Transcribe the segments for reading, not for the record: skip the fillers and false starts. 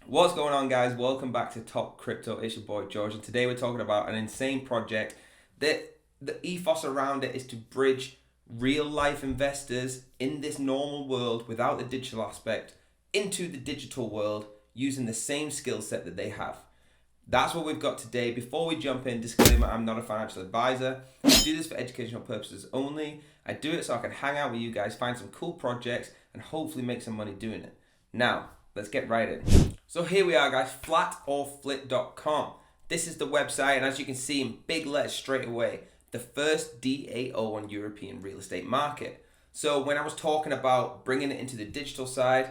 What's going on, guys? Welcome back to Top Crypto. It's your boy George, and today we're talking about an insane project that the ethos around it is to bridge real life investors in this normal world without the digital aspect into the digital world using the same skill set that they have. That's what we've got today. Before we jump in, disclaimer, I'm not a financial advisor. I do this for educational purposes only. I do it so I can hang out with you guys, find some cool projects, and hopefully make some money doing it. Now, let's get right in. So here we are, guys, flatorflip.com. This is the website, and as you can see in big letters straight away, the first DAO on European real estate market. So when I was talking about bringing it into the digital side,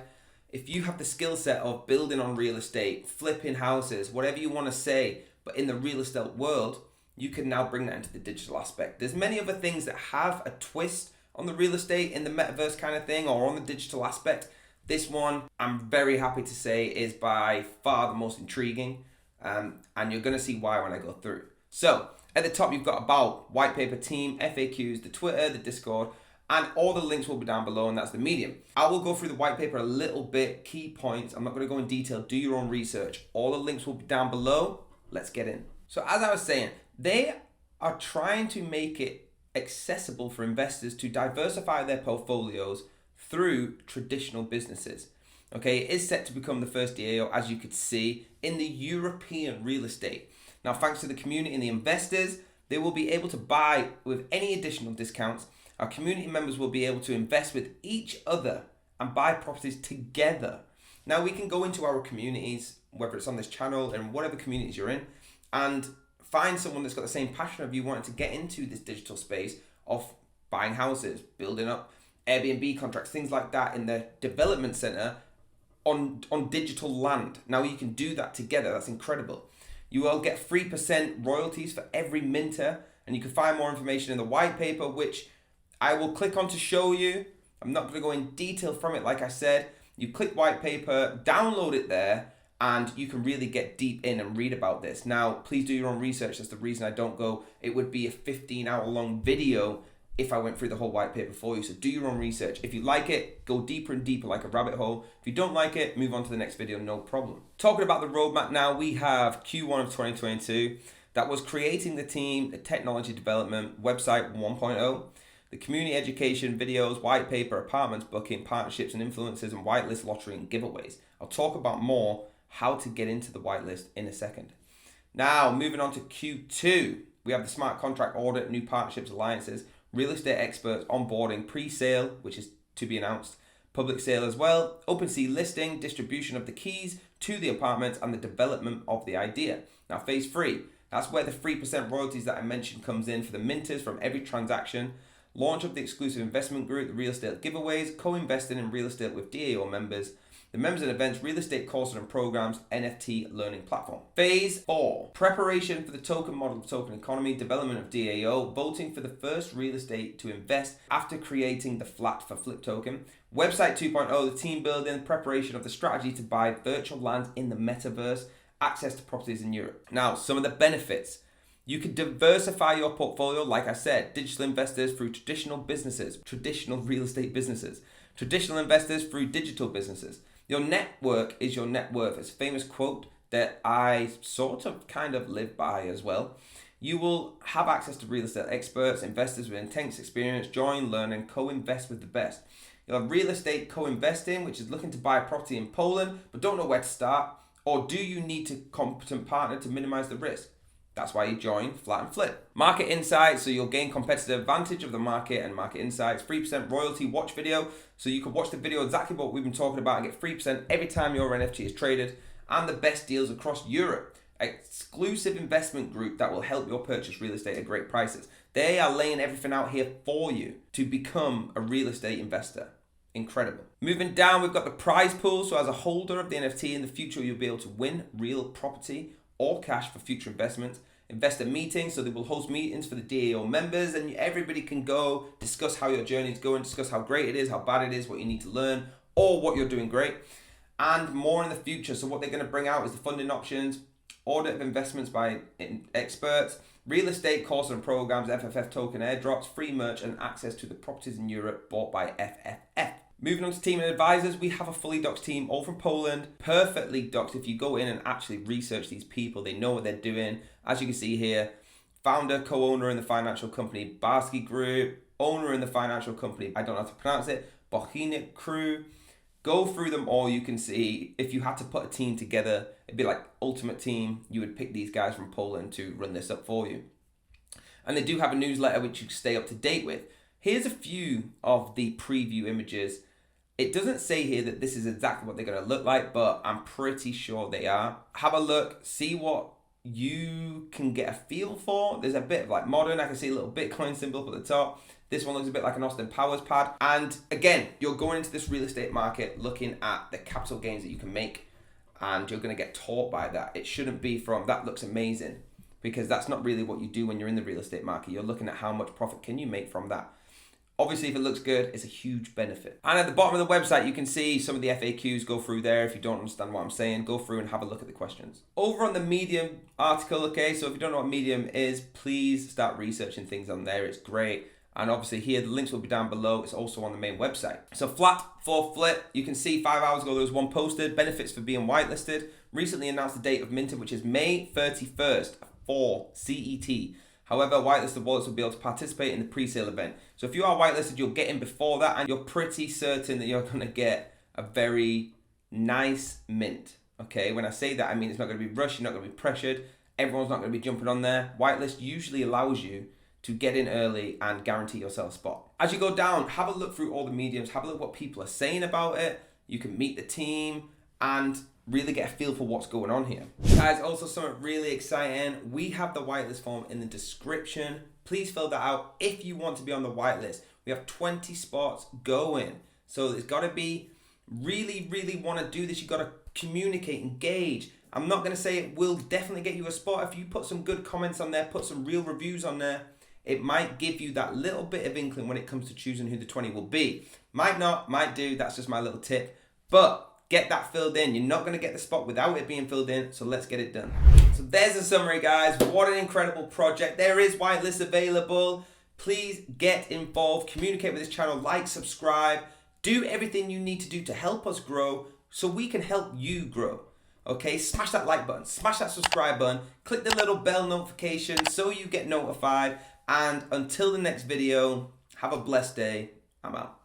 if you have the skill set of building on real estate, flipping houses, whatever you want to say, but in the real estate world, you can now bring that into the digital aspect. There's many other things that have a twist on the real estate in the metaverse kind of thing or on the digital aspect. This one, I'm very happy to say, is by far the most intriguing, and you're going to see why when I go through. So, at the top, you've got about, white paper, team, FAQs, the Twitter, the Discord, and all the links will be down below, and that's the medium. I will go through the white paper a little bit, key points. I'm not going to go in detail. Do your own research. All the links will be down below. Let's get in. So, as I was saying, they are trying to make it accessible for investors to diversify their portfolios through traditional businesses. Okay, it is set to become the first DAO, as you could see, in the European real estate. Now, thanks to the community and the investors, they will be able to buy with any additional discounts. Our community members will be able to invest with each other and buy properties together. Now, we can go into our communities, whether it's on this channel and whatever communities you're in, and find someone that's got the same passion of you wanting to get into this digital space of buying houses, building up Airbnb contracts, things like that in the development center on digital land. Now you can do that together. That's incredible. You will get 3% royalties for every minter, and you can find more information in the white paper, which I will click on to show you. I'm not going to go in detail from it. Like I said, you click white paper, download it there, and you can really get deep in and read about this. Now, please do your own research. That's the reason I don't go. It would be a 15-hour long video if I went through the whole white paper for you. So do your own research. If you like it, go deeper and deeper like a rabbit hole. If you don't like it, move on to the next video, no problem. Talking about the roadmap now, we have Q1 of 2022. That was creating the team, the technology development, website 1.0, the community education, videos, white paper, apartments, booking, partnerships and influencers, and whitelist lottery and giveaways. I'll talk about more how to get into the whitelist in a second. Now, moving on to Q2, we have the smart contract audit, new partnerships, alliances, real estate experts onboarding, pre-sale, which is to be announced, public sale as well, OpenSea listing, distribution of the keys to the apartments, and the development of the idea. Now, phase 3, that's where the 3% royalties that I mentioned comes in for the minters from every transaction, launch of the exclusive investment group, the real estate giveaways, co-investing in real estate with DAO members, the members and events, real estate courses and programs, NFT learning platform. Phase 4, preparation for the token model of token economy, development of DAO, voting for the first real estate to invest after creating the flat for flip token, website 2.0, the team building, preparation of the strategy to buy virtual land in the metaverse, access to properties in Europe. Now, some of the benefits. You can diversify your portfolio, like I said, digital investors through traditional businesses, traditional real estate businesses, traditional investors through digital businesses. Your network is your net worth. It's a famous quote that I sort of kind of live by as well. You will have access to real estate experts, investors with intense experience, join, learn, and co-invest with the best. You'll have real estate co-investing, which is looking to buy a property in Poland, but don't know where to start. Or do you need a competent partner to minimize the risk? That's why you join Flat and Flip. Market insights, so you'll gain competitive advantage of the market and market insights. 3% royalty watch video, so you can watch the video exactly what we've been talking about and get 3% every time your NFT is traded. And the best deals across Europe. Exclusive investment group that will help you purchase real estate at great prices. They are laying everything out here for you to become a real estate investor. Incredible. Moving down, we've got the prize pool. So as a holder of the NFT in the future, you'll be able to win real property or cash for future investments. Investor meetings, so they will host meetings for the DAO members and everybody can go discuss how your journey is going, discuss how great it is, how bad it is, what you need to learn, or what you're doing great, and more in the future. So what they're going to bring out is the funding options, audit of investments by experts, real estate courses and programs, FFF token airdrops, free merch, and access to the properties in Europe bought by FFF. Moving on to team and advisors, we have a fully doxed team, all from Poland, perfectly doxed. If you go in and actually research these people, they know what they're doing. As you can see here, founder, co-owner in the financial company Barski Group, owner in the financial company, I don't know how to pronounce it, Bochinic Crew. Go through them all. You can see if you had to put a team together, it'd be like ultimate team. You would pick these guys from Poland to run this up for you. And they do have a newsletter which you stay up to date with. Here's a few of the preview images. It doesn't say here that this is exactly what they're going to look like, but I'm pretty sure they are. Have a look, see what you can get a feel for. There's a bit of like modern. I can see a little Bitcoin symbol at the top. This one looks a bit like an Austin Powers pad. And again, you're going into this real estate market looking at the capital gains that you can make, and you're going to get taught by that. It shouldn't be from, that looks amazing, because that's not really what you do when you're in the real estate market. You're looking at how much profit can you make from that. Obviously, if it looks good, it's a huge benefit. And at the bottom of the website, you can see some of the FAQs. Go through there. If you don't understand what I'm saying, go through and have a look at the questions. Over on the Medium article, okay, so if you don't know what Medium is, please start researching things on there. It's great. And obviously here, the links will be down below. It's also on the main website. So flat for Flip, you can see 5 hours ago, there was one posted. Benefits for being whitelisted. Recently announced the date of minting, which is May 31st for CET. However, whitelisted wallets will be able to participate in the pre-sale event. So if you are whitelisted, you'll get in before that, and you're pretty certain that you're going to get a very nice mint. Okay, when I say that, I mean it's not going to be rushed, you're not going to be pressured. Everyone's not going to be jumping on there. Whitelist usually allows you to get in early and guarantee yourself a spot. As you go down, have a look through all the mediums, have a look what people are saying about it. You can meet the team and really get a feel for what's going on here. Guys, also something really exciting. We have the whitelist form in the description. Please fill that out if you want to be on the whitelist. We have 20 spots going. So it's got to be really want to do this. You got to communicate, engage. I'm not going to say it will definitely get you a spot. If you put some good comments on there, put some real reviews on there, it might give you that little bit of inkling when it comes to choosing who the 20 will be. Might not, might do. That's just my little tip. But get that filled in. You're not going to get the spot without it being filled in, so let's get it done. So there's a summary, guys. What an incredible project. There is whitelist available. Please get involved. Communicate with this channel. Like, subscribe. Do everything you need to do to help us grow so we can help you grow. Okay, smash that like button. Smash that subscribe button. Click the little bell notification so you get notified. And until the next video, have a blessed day. I'm out.